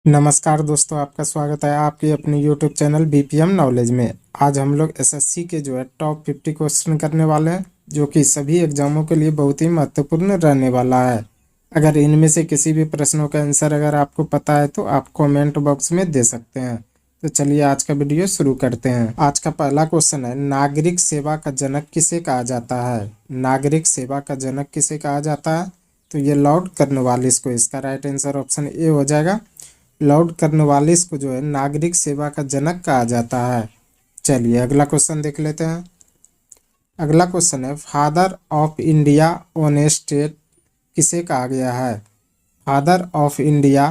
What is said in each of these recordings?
नमस्कार दोस्तों, आपका स्वागत है आपके अपने यूट्यूब चैनल बीपीएम नॉलेज में। आज हम लोग एसएससी के टॉप 50 क्वेश्चन करने वाले हैं, जो कि सभी एग्जामों के लिए बहुत ही महत्वपूर्ण रहने वाला है। अगर इनमें से किसी भी प्रश्नों का आंसर अगर आपको पता है तो आप कमेंट बॉक्स में दे सकते हैं। तो चलिए आज का वीडियो शुरू करते हैं। आज का पहला क्वेश्चन है, नागरिक सेवा का जनक किसे कहा जाता है? नागरिक सेवा का जनक किसे कहा जाता है? तो ये लॉर्ड कॉर्नवालिस को इसका राइट आंसर ऑप्शन ए हो जाएगा। लॉर्ड कॉर्नवालिस को नागरिक सेवा का जनक कहा जाता है। चलिए अगला क्वेश्चन देख लेते हैं। अगला क्वेश्चन है, father of India on state किसे कहा गया है? Father of India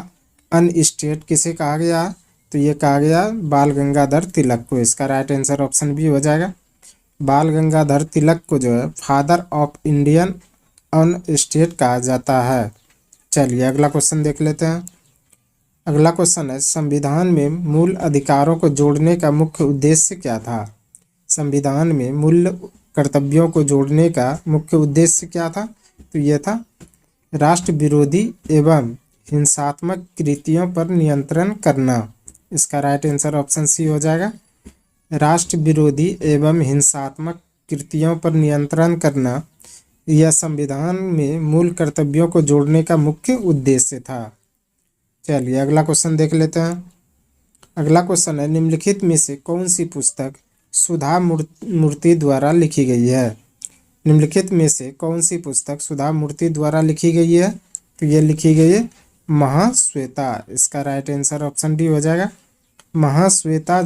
on state किसे कहा गया है? तो ये कहा गया बाल गंगाधर तिलक को। इसका राइट आंसर ऑप्शन बी हो जाएगा। बाल गंगाधर तिलक को father of Indian on state कहा जाता है। चलिए अगला क्वेश्चन देख लेते हैं। अगला क्वेश्चन है, संविधान में मूल अधिकारों को जोड़ने का मुख्य उद्देश्य क्या था? संविधान में मूल कर्तव्यों को जोड़ने का मुख्य उद्देश्य क्या था? तो यह था राष्ट्र विरोधी एवं हिंसात्मक कृतियों पर नियंत्रण करना। इसका राइट आंसर ऑप्शन सी हो जाएगा। राष्ट्र विरोधी एवं हिंसात्मक कृतियों पर नियंत्रण करना यह संविधान में मूल कर्तव्यों को जोड़ने का मुख्य उद्देश्य था। चलिए अगला क्वेश्चन देख लेते हैं। अगला क्वेश्चन है, निम्नलिखित में से कौन सी पुस्तक सुधा मूर्ति द्वारा लिखी गई है? निम्नलिखित में से कौन सी पुस्तक सुधा मूर्ति द्वारा लिखी गई है? तो ये लिखी गई है महाश्वेता। इसका राइट आंसर ऑप्शन डी हो जाएगा। महाश्वेता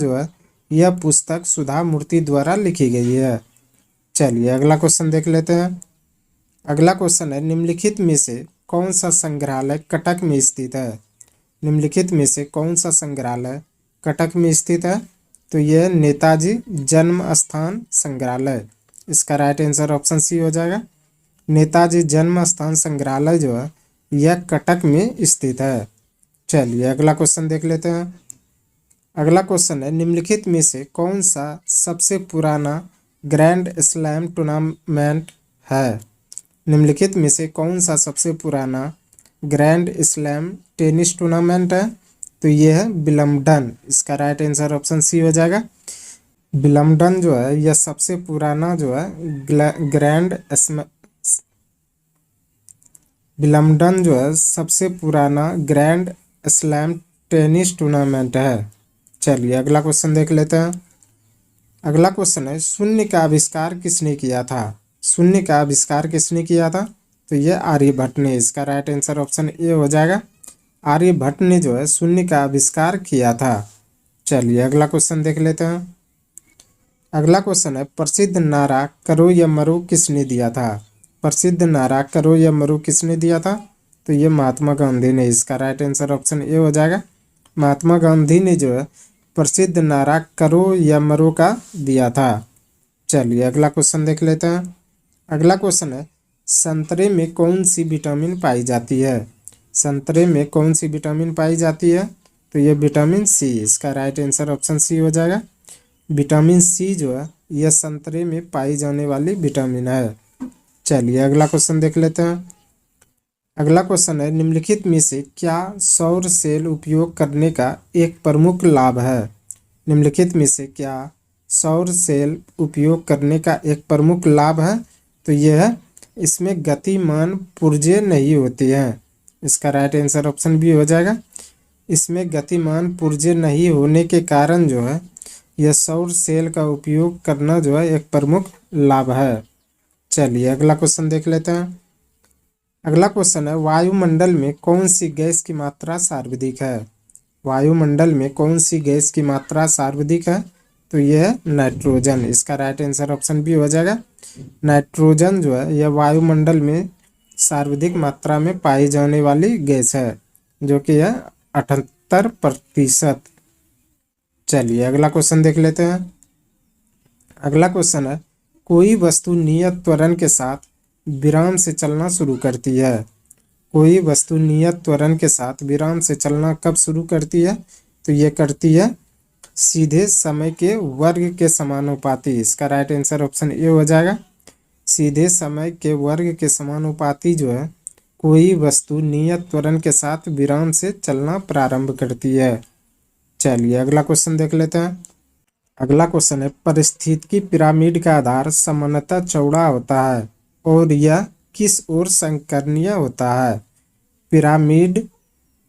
यह पुस्तक सुधा मूर्ति द्वारा लिखी गई है। चलिए अगला क्वेश्चन देख लेते हैं। अगला क्वेश्चन है, निम्नलिखित में से कौन सा संग्रहालय कटक में स्थित है? निम्नलिखित में से कौन सा संग्रहालय कटक में स्थित है? तो यह नेताजी जन्म स्थान संग्रहालय। इसका राइट आंसर ऑप्शन सी हो जाएगा। नेताजी जन्म स्थान संग्रहालय यह कटक में स्थित है। चलिए अगला क्वेश्चन देख लेते हैं। अगला क्वेश्चन है, निम्नलिखित में से कौन सा सबसे पुराना ग्रैंड स्लैम टूर्नामेंट है? निम्नलिखित में से कौन सा सबसे पुराना ग्रैंड स्लैम टेनिस टूर्नामेंट है? तो यह है विंबलडन। इसका राइट आंसर ऑप्शन सी हो जाएगा। विंबलडन यह सबसे पुराना विंबलडन सबसे पुराना ग्रैंड स्लैम टेनिस टूर्नामेंट है। चलिए अगला क्वेश्चन देख लेते हैं। अगला क्वेश्चन है, शून्य का आविष्कार किसने किया था? शून्य का आविष्कार किसने किया था? तो ये आर्यभट्ट ने। इसका राइट आंसर ऑप्शन ए हो जाएगा। आर्यभट्ट ने शून्य का आविष्कार किया था। चलिए अगला क्वेश्चन देख लेते हैं। अगला क्वेश्चन है, प्रसिद्ध नारा करो या मरो किसने दिया था? प्रसिद्ध नारा करो या मरो किसने दिया था? तो ये महात्मा गांधी ने। इसका राइट आंसर ऑप्शन ए हो जाएगा। महात्मा गांधी ने प्रसिद्ध नारा करो या मरो का दिया था। चलिए अगला क्वेश्चन देख लेते हैं। अगला क्वेश्चन है, संतरे में कौन सी विटामिन पाई जाती है? संतरे में कौन सी विटामिन पाई जाती है? तो ये विटामिन सी। इसका राइट आंसर ऑप्शन सी हो जाएगा। विटामिन सी यह संतरे में पाई जाने वाली विटामिन है। चलिए अगला क्वेश्चन देख लेते हैं। अगला क्वेश्चन है, निम्नलिखित में से क्या सौर सेल उपयोग करने का एक प्रमुख लाभ है? निम्नलिखित में से क्या सौर सेल उपयोग करने का एक प्रमुख लाभ है? तो यह है इसमें गतिमान पुर्जे नहीं होती हैं। इसका राइट आंसर ऑप्शन बी हो जाएगा। इसमें गतिमान पुर्जे नहीं होने के कारण यह सौर सेल का उपयोग करना एक प्रमुख लाभ है। चलिए अगला क्वेश्चन देख लेते हैं। अगला क्वेश्चन है, वायुमंडल में कौन सी गैस की मात्रा सर्वाधिक है? वायुमंडल में कौन सी गैस की मात्रा सर्वाधिक है? तो यह है नाइट्रोजन। इसका राइट आंसर ऑप्शन बी हो जाएगा। नाइट्रोजन यह वायुमंडल में सर्वाधिक मात्रा में पाई जाने वाली गैस है, जो कि है 78%। चलिए अगला क्वेश्चन देख लेते हैं। अगला क्वेश्चन है, कोई वस्तु नियत त्वरण के साथ विराम से चलना शुरू करती है। कोई वस्तु नियत त्वरण के साथ विराम से चलना कब शुरू करती है? तो ये करती है सीधे समय के वर्ग के समानुपाती। इसका राइट आंसर ऑप्शन ए हो जाएगा। सीधे समय के वर्ग के समानुपाती कोई वस्तु नियत त्वरण के साथ विराम से चलना प्रारंभ करती है। चलिए अगला क्वेश्चन देख लेते हैं। अगला क्वेश्चन है, परिस्थितिकी पिरामिड का आधार सामान्यतः चौड़ा होता है और यह किस ओर संकरणीय होता है। पिरामिड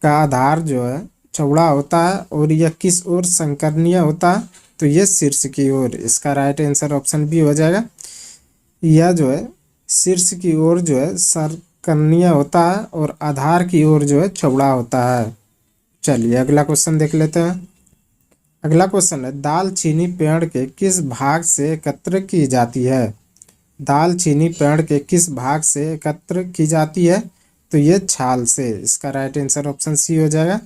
का आधार जो है चौड़ा होता है और यह किस ओर संकरणीय होता है, तो यह शीर्ष की ओर। इसका राइट आंसर ऑप्शन बी हो जाएगा। यह जो है शीर्ष की ओर जो है संकरणीय होता है और आधार की ओर जो है चौड़ा होता है। चलिए अगला क्वेश्चन देख लेते हैं। अगला क्वेश्चन है, दालचीनी पेड़ के किस भाग से एकत्र की जाती है। दालचीनी पेड़ के किस भाग से एकत्र की जाती है, तो ये छाल से। इसका राइट आंसर ऑप्शन सी हो जाएगा।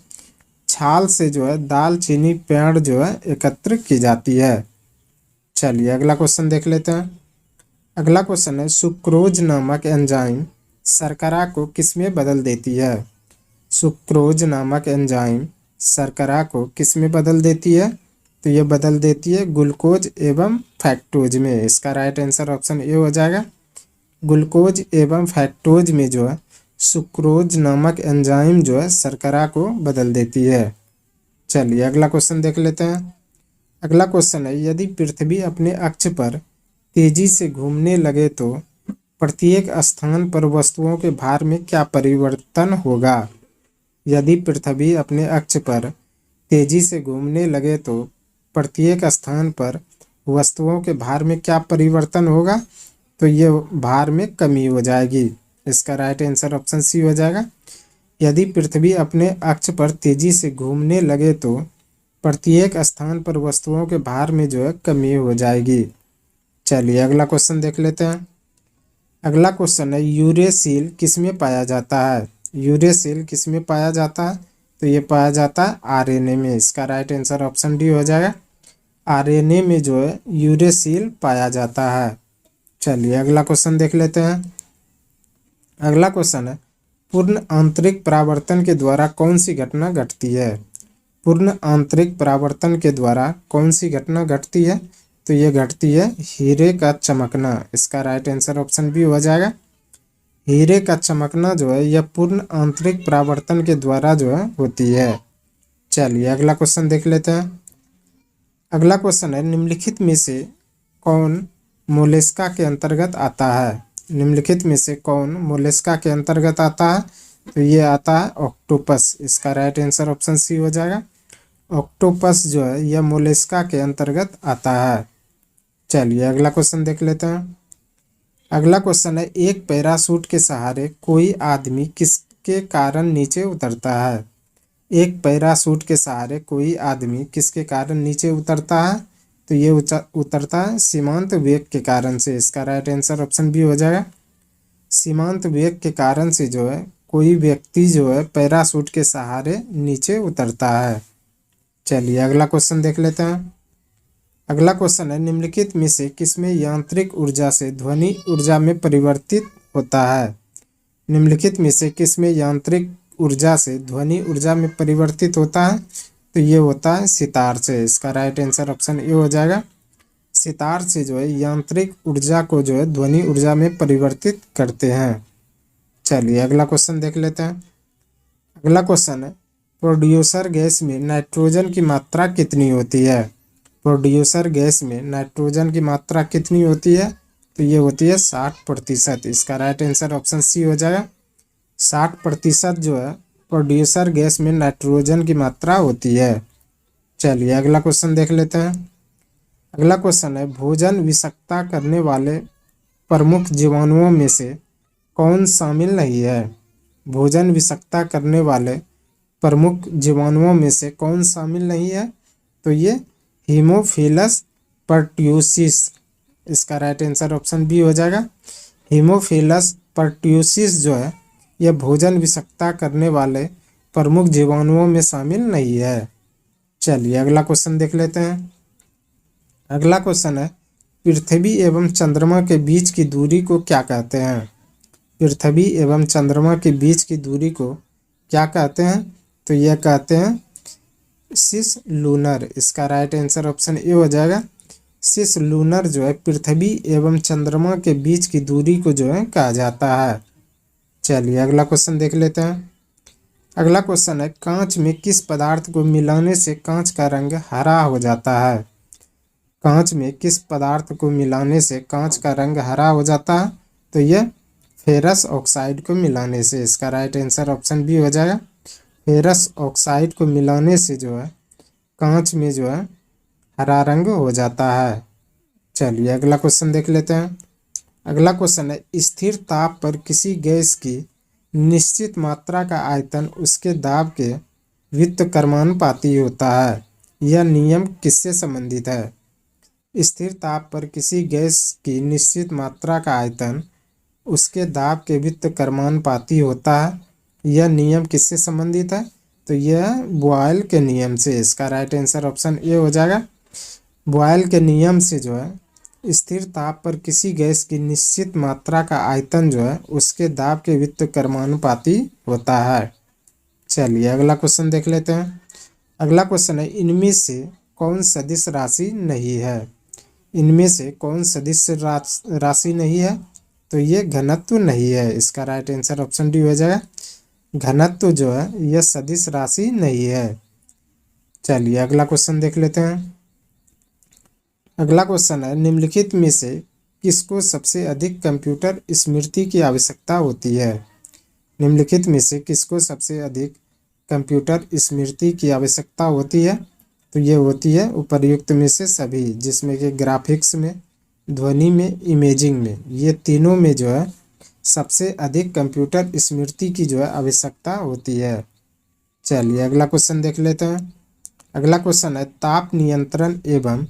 छाल से जो है दालचीनी पेड़ जो है एकत्र की जाती है। चलिए अगला क्वेश्चन देख लेते हैं। अगला क्वेश्चन है, सुक्रोज नामक एंजाइम शर्करा को किसमें बदल देती है। सुक्रोज नामक एंजाइम शर्करा को किसमें बदल देती है, तो ये बदल देती है ग्लूकोज एवं फैक्टोज में। इसका राइट आंसर ऑप्शन ए हो जाएगा। ग्लूकोज एवं फैक्टोज में जो है सुक्रोज नामक एंजाइम जो है शर्करा को बदल देती है। चलिए अगला क्वेश्चन देख लेते हैं। अगला क्वेश्चन है, यदि पृथ्वी अपने अक्ष पर तेजी से घूमने लगे तो प्रत्येक स्थान पर वस्तुओं के भार में क्या परिवर्तन होगा। यदि पृथ्वी अपने अक्ष पर तेजी से घूमने लगे तो प्रत्येक स्थान पर वस्तुओं के भार में क्या परिवर्तन होगा, तो ये भार में कमी हो जाएगी। इसका राइट आंसर ऑप्शन सी हो जाएगा। यदि पृथ्वी अपने अक्ष पर तेजी से घूमने लगे तो प्रत्येक स्थान पर वस्तुओं के भार में जो है कमी हो जाएगी। चलिए अगला क्वेश्चन देख लेते हैं। अगला क्वेश्चन है, यूरेसिल किसमें पाया जाता है। यूरेसिल किसमें पाया जाता है, तो ये पाया जाता है आरएनए में। इसका राइट आंसर ऑप्शन डी हो जाएगा। आरएनए में जो है यूरेसिल पाया जाता है। चलिए अगला क्वेश्चन देख लेते हैं। अगला क्वेश्चन है, पूर्ण आंतरिक परावर्तन के द्वारा कौन सी घटना घटती है। पूर्ण आंतरिक परावर्तन के द्वारा कौन सी घटना घटती है, तो ये घटती है हीरे का चमकना। इसका राइट आंसर ऑप्शन बी हो जाएगा। हीरे का चमकना जो है यह पूर्ण आंतरिक परावर्तन के द्वारा जो है होती है। चलिए अगला क्वेश्चन देख लेते हैं। अगला क्वेश्चन है, निम्नलिखित में से कौन मोलस्का के अंतर्गत आता है। निम्नलिखित में से कौन मोलस्का के अंतर्गत आता है, तो ये आता है ऑक्टोपस। इसका राइट आंसर ऑप्शन सी हो जाएगा। ऑक्टोपस जो है यह मोलस्का के अंतर्गत आता है। चलिए अगला क्वेश्चन देख लेते हैं। अगला क्वेश्चन है, एक पैराशूट के सहारे कोई आदमी किसके कारण नीचे उतरता है। एक पैराशूट के सहारे कोई आदमी किसके कारण नीचे उतरता है, तो ये उतरता है सीमांत वेग के कारण से। इसका राइट आंसर ऑप्शन बी हो जाएगा। सीमांत वेग के कारण से जो है कोई व्यक्ति जो है पैराशूट के सहारे नीचे उतरता है। चलिए अगला क्वेश्चन देख लेते हैं। अगला क्वेश्चन है, निम्नलिखित में से किसमें यांत्रिक ऊर्जा से ध्वनि ऊर्जा में परिवर्तित होता है। निम्नलिखित में से किसमें यांत्रिक ऊर्जा से ध्वनि ऊर्जा में परिवर्तित होता है, तो ये होता है सितार से। इसका राइट आंसर ऑप्शन ए हो जाएगा। सितार से जो है यांत्रिक ऊर्जा को जो है ध्वनि ऊर्जा में परिवर्तित करते हैं। चलिए अगला क्वेश्चन देख लेते हैं। अगला क्वेश्चन है, प्रोड्यूसर गैस में नाइट्रोजन की मात्रा कितनी होती है। प्रोड्यूसर गैस में नाइट्रोजन की मात्रा कितनी होती है, तो ये होती है 60%। इसका राइट आंसर ऑप्शन सी हो जाएगा। 60% जो है प्रोड्यूसर गैस में नाइट्रोजन की मात्रा होती है। चलिए अगला क्वेश्चन देख लेते हैं। अगला क्वेश्चन है, भोजन विषाक्तता करने वाले प्रमुख जीवाणुओं में से कौन शामिल नहीं है। भोजन विषाक्तता करने वाले प्रमुख जीवाणुओं में से कौन शामिल नहीं है, तो ये हीमोफिलस परट्यूसिस। इसका राइट आंसर ऑप्शन बी हो जाएगा। हीमोफिलस परट्यूसिस जो है यह भोजन विषाक्तता करने वाले प्रमुख जीवाणुओं में शामिल नहीं है। चलिए अगला क्वेश्चन देख लेते हैं। अगला क्वेश्चन है, पृथ्वी एवं चंद्रमा के बीच की दूरी को क्या कहते हैं। पृथ्वी एवं चंद्रमा के बीच की दूरी को क्या कहते हैं, तो यह कहते हैं सिस लूनर। इसका राइट आंसर ऑप्शन ए हो जाएगा। सिस लूनर जो है पृथ्वी एवं चंद्रमा के बीच की दूरी को जो है कहा जाता है। चलिए अगला क्वेश्चन देख लेते हैं। अगला क्वेश्चन है, कांच में किस पदार्थ को मिलाने से कांच का रंग हरा हो जाता है? कांच में किस पदार्थ को मिलाने से कांच का रंग हरा हो जाता है? तो यह फेरस ऑक्साइड को मिलाने से। इसका राइट आंसर ऑप्शन बी हो जाएगा। फेरस ऑक्साइड को मिलाने से जो है कांच में जो है हरा रंग हो जाता है। चलिए अगला क्वेश्चन देख लेते हैं। अगला क्वेश्चन है, स्थिर ताप पर किसी गैस की निश्चित मात्रा का आयतन उसके दाब के व्युत्क्रमानुपाती होता है। यह नियम किससे संबंधित है? स्थिर ताप पर किसी गैस की निश्चित मात्रा का आयतन उसके दाब के व्युत्क्रमानुपाती होता है। यह नियम किससे संबंधित है? तो यह बॉयल के नियम से। इसका राइट आंसर ऑप्शन ए हो जाएगा। बॉयल के नियम से जो है स्थिर ताप पर किसी गैस की निश्चित मात्रा का आयतन जो है उसके दाब के व्युत्क्रमानुपाती होता है। चलिए अगला क्वेश्चन देख लेते हैं। अगला क्वेश्चन है, इनमें से कौन सदिश राशि नहीं है? इनमें से कौन सदिश राशि नहीं है? तो ये घनत्व नहीं है। इसका राइट आंसर ऑप्शन डी हो जाएगा। घनत्व जो है यह सदिश राशि नहीं है। चलिए अगला क्वेश्चन देख लेते हैं। अगला क्वेश्चन है, निम्नलिखित में से किसको सबसे अधिक कंप्यूटर स्मृति की आवश्यकता होती है? निम्नलिखित में से किसको सबसे अधिक कंप्यूटर स्मृति की आवश्यकता होती है? तो ये होती है उपर्युक्त में से सभी, जिसमें कि ग्राफिक्स में, ध्वनि में, इमेजिंग में, ये तीनों में जो है सबसे अधिक कंप्यूटर स्मृति की जो है आवश्यकता होती है। चलिए अगला क्वेश्चन देख लेते हैं। अगला क्वेश्चन है, ताप नियंत्रण एवं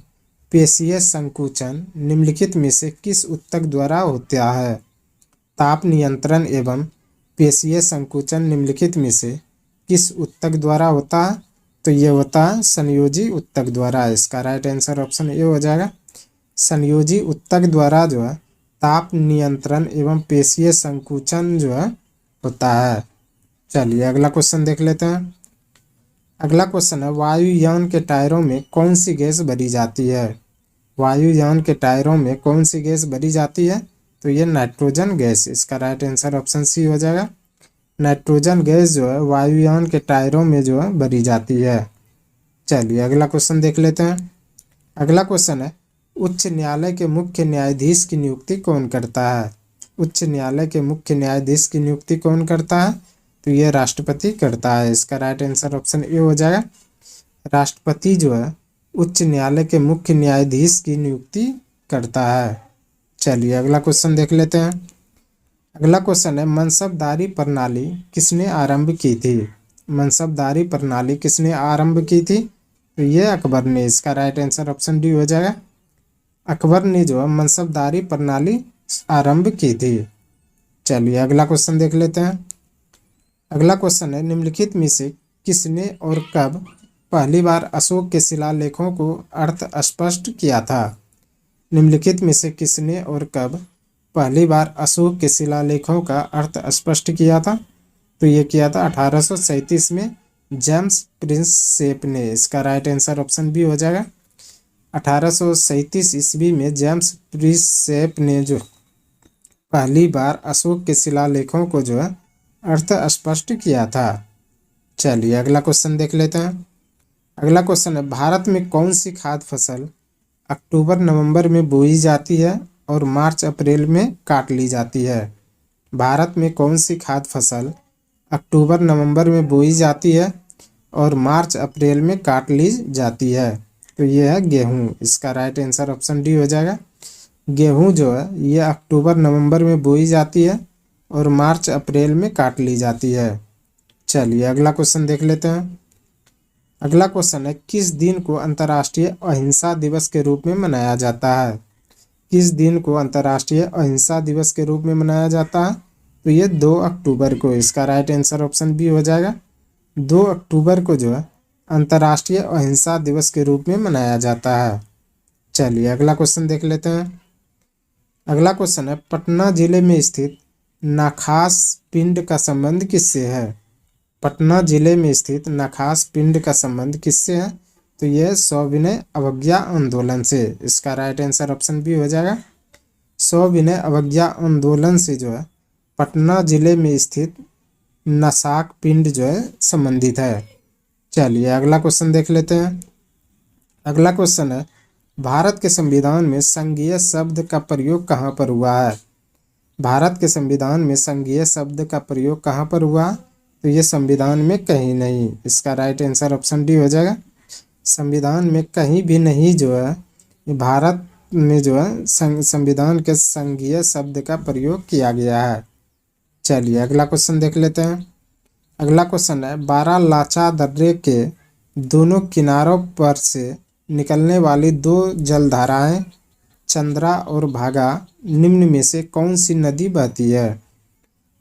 पेशीय संकुचन निम्नलिखित में से किस ऊतक द्वारा होता है? ताप नियंत्रण एवं पेशीय संकुचन निम्नलिखित में से किस ऊतक द्वारा होता है? तो ये होता है संयोजी ऊतक द्वारा। इसका राइट आंसर ऑप्शन ए हो जाएगा। संयोजी ऊतक द्वारा जो है ताप नियंत्रण एवं पेशीय संकुचन जो है होता है। चलिए अगला क्वेश्चन देख लेते हैं। अगला क्वेश्चन है, वायुयान के टायरों में कौन सी गैस भरी जाती है? वायुयान के टायरों में कौन सी गैस भरी जाती है? तो ये नाइट्रोजन गैस। इसका राइट आंसर ऑप्शन सी हो जाएगा। नाइट्रोजन गैस जो है वायुयान के टायरों में जो है भरी जाती है। चलिए अगला क्वेश्चन देख लेते हैं। अगला क्वेश्चन है, उच्च न्यायालय के मुख्य न्यायाधीश की नियुक्ति कौन करता है? उच्च न्यायालय के मुख्य न्यायाधीश की नियुक्ति कौन करता है? तो यह राष्ट्रपति करता है। इसका राइट आंसर ऑप्शन ए हो जाएगा। राष्ट्रपति जो है उच्च न्यायालय के मुख्य न्यायाधीश की नियुक्ति करता है। चलिए अगला क्वेश्चन देख लेते हैं। अगला क्वेश्चन है, मनसबदारी प्रणाली किसने आरंभ की थी? मनसबदारी प्रणाली किसने आरंभ की थी? तो ये अकबर ने। इसका राइट आंसर ऑप्शन डी हो जाएगा। अकबर ने जो है मनसबदारी प्रणाली आरंभ की थी। चलिए अगला क्वेश्चन देख लेते हैं। अगला क्वेश्चन है, निम्नलिखित में से किसने और कब पहली बार अशोक के शिलालेखों को अर्थ स्पष्ट किया था? निम्नलिखित में से किसने और कब पहली बार अशोक के शिलालेखों का अर्थ स्पष्ट किया था? तो ये किया था 1837 में जेम्स प्रिंसेप ने। इसका राइट आंसर ऑप्शन बी हो जाएगा। 1837 ईस्वी में जेम्स प्रिंसेप ने जो पहली बार अशोक के शिलालेखों को जो है अर्थ स्पष्ट किया था। चलिए अगला क्वेश्चन देख लेते हैं। अगला क्वेश्चन है, भारत में कौन सी खाद्य फसल अक्टूबर नवंबर में बोई जाती है और मार्च अप्रैल में काट ली जाती है? भारत में कौन सी खाद्य फसल अक्टूबर नवंबर में बोई जाती है और मार्च अप्रैल में काट ली जाती है? तो ये है गेहूँ। इसका राइट आंसर ऑप्शन डी हो जाएगा। गेहूँ जो है ये अक्टूबर नवंबर में बोई जाती है और मार्च अप्रैल में काट ली जाती है। चलिए अगला क्वेश्चन देख लेते हैं। अगला क्वेश्चन है, किस दिन को अंतर्राष्ट्रीय अहिंसा दिवस के रूप में मनाया जाता है? किस दिन को अंतर्राष्ट्रीय अहिंसा दिवस के रूप में मनाया जाता है? तो ये 2 अक्टूबर को। इसका राइट आंसर ऑप्शन बी हो जाएगा। 2 अक्टूबर को जो है अंतर्राष्ट्रीय अहिंसा दिवस के रूप में मनाया जाता है। चलिए अगला क्वेश्चन देख लेते हैं। अगला क्वेश्चन है, पटना जिले में स्थित नाखास पिंड का संबंध किससे है? पटना जिले में स्थित नाखास पिंड का संबंध किससे है? तो यह सविनय अवज्ञा आंदोलन से। इसका राइट आंसर ऑप्शन बी हो जाएगा। सविनय अवज्ञा आंदोलन से जो है पटना जिले में स्थित नसाक पिंड जो है संबंधित है। चलिए अगला क्वेश्चन देख लेते हैं। अगला क्वेश्चन है, भारत के संविधान में संघीय शब्द का प्रयोग कहाँ पर हुआ है? भारत के संविधान में संघीय शब्द का प्रयोग कहाँ पर हुआ? तो ये संविधान में कहीं नहीं। इसका राइट आंसर ऑप्शन डी हो जाएगा। संविधान में कहीं भी नहीं जो है, ये भारत में जो है संविधान के संघीय शब्द का प्रयोग किया गया है। चलिए अगला क्वेश्चन देख लेते हैं। अगला क्वेश्चन है, बारालाचा दर्रे के दोनों किनारों पर से निकलने वाली दो जलधाराएं चंद्रा और भागा निम्न में से कौन सी नदी बहती है?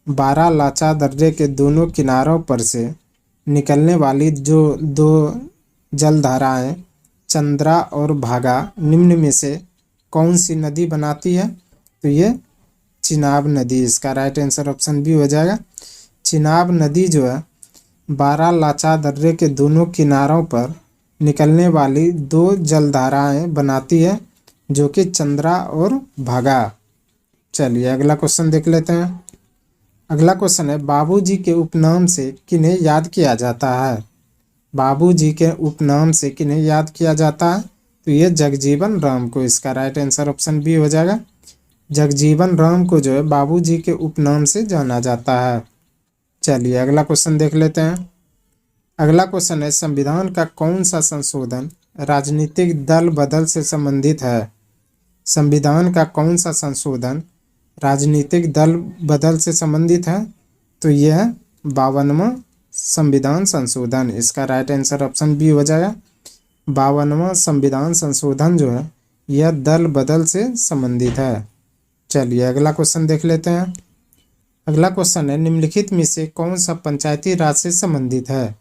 बारालाचा दर्रे के दोनों किनारों पर से निकलने वाली जो दो जलधाराएं चंद्रा और भागा निम्न में से कौन सी नदी बनाती है? तो ये चिनाब नदी। इसका राइट आंसर ऑप्शन बी हो जाएगा। चिनाब नदी जो है बारालाचा दर्रे के दोनों किनारों पर निकलने वाली दो जलधाराएं बनाती है, जो कि चंद्रा और भागा। चलिए अगला क्वेश्चन देख लेते हैं। अगला क्वेश्चन है, बाबूजी के उपनाम से किन्हें याद किया जाता है? बाबूजी के उपनाम से किन्हें याद किया जाता है? तो ये जगजीवन राम को। इसका राइट आंसर ऑप्शन बी हो जाएगा। जगजीवन राम को जो है बाबूजी के उपनाम से जाना जाता है। चलिए अगला क्वेश्चन देख लेते हैं। अगला क्वेश्चन है, संविधान का कौन सा संशोधन राजनीतिक दल बदल से संबंधित है? संविधान का कौन सा संशोधन राजनीतिक दल बदल से संबंधित है? तो यह है 52वां संविधान संशोधन। इसका राइट आंसर ऑप्शन बी हो जाएगा। 52वां संविधान संशोधन जो है यह दल बदल से संबंधित है। चलिए अगला क्वेश्चन देख लेते हैं। अगला क्वेश्चन है, निम्नलिखित में से कौन सा पंचायती राज से संबंधित है?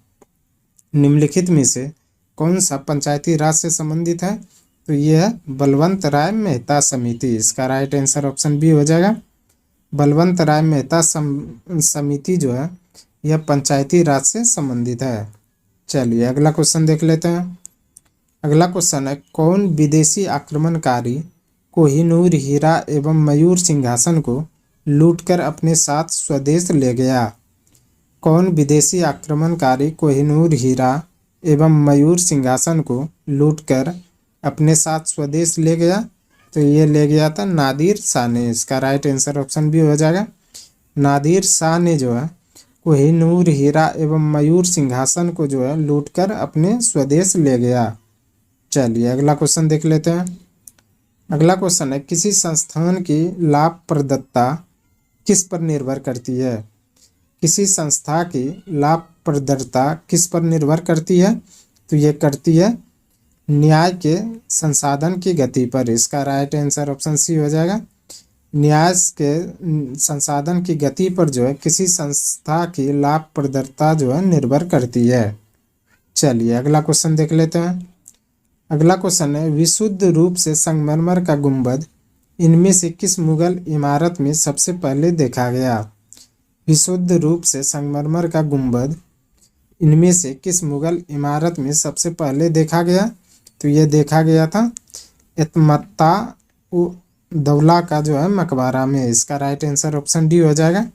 निम्नलिखित में से कौन सा पंचायती राज से संबंधित है? तो यह है बलवंत राय मेहता समिति। इसका राइट आंसर ऑप्शन बी हो जाएगा। बलवंत राय मेहता समिति जो है यह पंचायती राज से संबंधित है। चलिए अगला क्वेश्चन देख लेते हैं। अगला क्वेश्चन है, कौन विदेशी आक्रमणकारी कोहिनूर हीरा एवं मयूर सिंहासन को लूटकर अपने साथ स्वदेश ले गया? कौन विदेशी आक्रमणकारी कोहिनूर हीरा एवं मयूर सिंहासन को लूटकर अपने साथ स्वदेश ले गया? तो ये ले गया था नादिर शाह ने। इसका राइट आंसर ऑप्शन बी हो जाएगा। नादिर शाह ने जो है कोहिनूर हीरा एवं मयूर सिंहासन को जो है लूटकर अपने स्वदेश ले गया। चलिए अगला क्वेश्चन देख लेते हैं। अगला क्वेश्चन है, किसी संस्थान की लाभप्रदता किस पर निर्भर करती है? किसी संस्था की लाभप्रदता किस पर निर्भर करती है? तो ये करती है न्याय के संसाधन की गति पर। इसका राइट आंसर ऑप्शन सी हो जाएगा। न्याय के संसाधन की गति पर जो है किसी संस्था की लाभप्रदता जो है निर्भर करती है। चलिए अगला क्वेश्चन देख लेते हैं। अगला क्वेश्चन है, विशुद्ध रूप से संगमरमर का गुंबद इनमें से किस मुगल इमारत में सबसे पहले देखा गया? विशुद्ध रूप से संगमरमर का गुंबद इनमें से किस मुगल इमारत में सबसे पहले देखा गया? तो ये देखा गया था इत्मत्ता दौला का जो है मकबरा में। इसका राइट आंसर ऑप्शन डी हो जाएगा।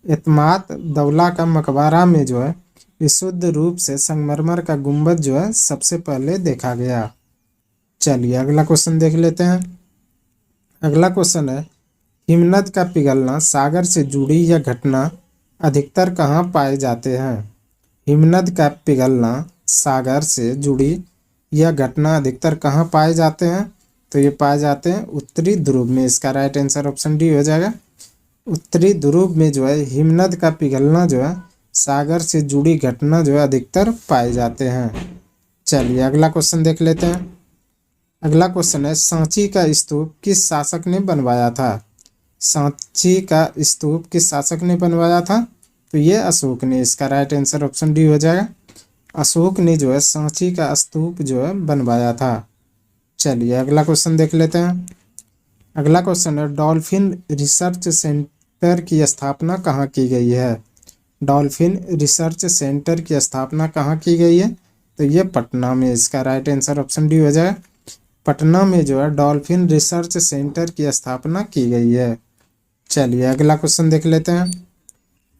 इत्मात दौला का मकबरा में जो है विशुद्ध रूप से संगमरमर का गुंबद जो है सबसे पहले देखा गया। चलिए अगला क्वेश्चन देख लेते हैं। अगला क्वेश्चन है, हिमनद का पिघलना सागर से जुड़ी यह घटना अधिकतर कहाँ पाए जाते हैं? हिमनद का पिघलना सागर से जुड़ी यह घटना अधिकतर कहाँ पाए जाते हैं? तो ये पाए जाते हैं उत्तरी ध्रुव में। इसका राइट आंसर ऑप्शन डी हो जाएगा। उत्तरी ध्रुव में जो है हिमनद का पिघलना जो है सागर से जुड़ी घटना जो है अधिकतर पाए जाते हैं। चलिए अगला क्वेश्चन देख लेते हैं। अगला क्वेश्चन है, सांची का स्तूप किस शासक ने बनवाया था? सांची का स्तूप किस शासक ने बनवाया था? तो ये अशोक ने। इसका राइट आंसर ऑप्शन डी हो जाएगा। अशोक ने जो है सांची का स्तूप जो है बनवाया था। चलिए अगला क्वेश्चन देख लेते हैं। अगला क्वेश्चन है, डॉल्फिन रिसर्च सेंटर की स्थापना कहाँ की गई है? डॉल्फिन रिसर्च सेंटर की स्थापना कहाँ की गई है? तो ये पटना में। इसका राइट आंसर ऑप्शन डी हो जाएगा। पटना में जो है डॉल्फिन रिसर्च सेंटर की स्थापना की गई है। चलिए अगला क्वेश्चन देख लेते हैं।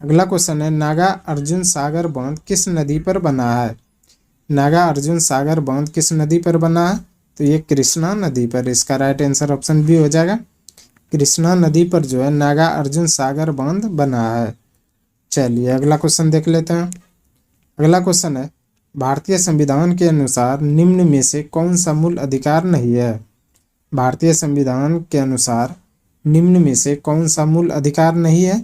अगला क्वेश्चन है, नागा अर्जुन सागर बांध किस नदी पर बना है? नागा अर्जुन सागर बांध किस नदी पर बना है? तो ये कृष्णा नदी पर। इसका राइट आंसर ऑप्शन बी हो जाएगा। कृष्णा नदी पर जो है नागा अर्जुन सागर बांध बना है। चलिए अगला क्वेश्चन देख लेते हैं। अगला क्वेश्चन है, भारतीय संविधान के अनुसार निम्न में से कौन सा मूल अधिकार नहीं है? भारतीय संविधान के अनुसार निम्न में से कौन सा मूल अधिकार नहीं है?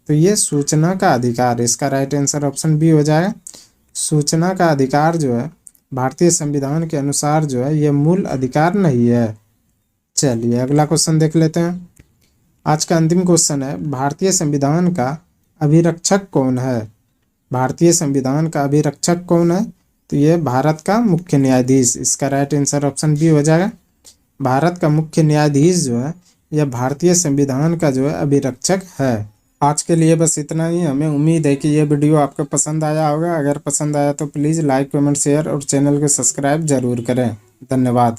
तो ये सूचना का अधिकार। इसका राइट आंसर ऑप्शन बी हो जाएगा। सूचना का अधिकार जो है भारतीय संविधान के अनुसार जो है ये मूल अधिकार नहीं है। चलिए अगला क्वेश्चन देख लेते हैं। आज का अंतिम क्वेश्चन है, भारतीय संविधान का अभिरक्षक कौन है? भारतीय संविधान का अभिरक्षक कौन है? तो ये भारत का मुख्य न्यायाधीश। इसका राइट आंसर ऑप्शन बी हो जाएगा। भारत का मुख्य न्यायाधीश जो है यह भारतीय संविधान का जो है अभिरक्षक है। आज के लिए बस इतना ही। हमें उम्मीद है कि यह वीडियो आपको पसंद आया होगा। अगर पसंद आया तो प्लीज़ लाइक, कमेंट, शेयर और चैनल को सब्सक्राइब जरूर करें। धन्यवाद।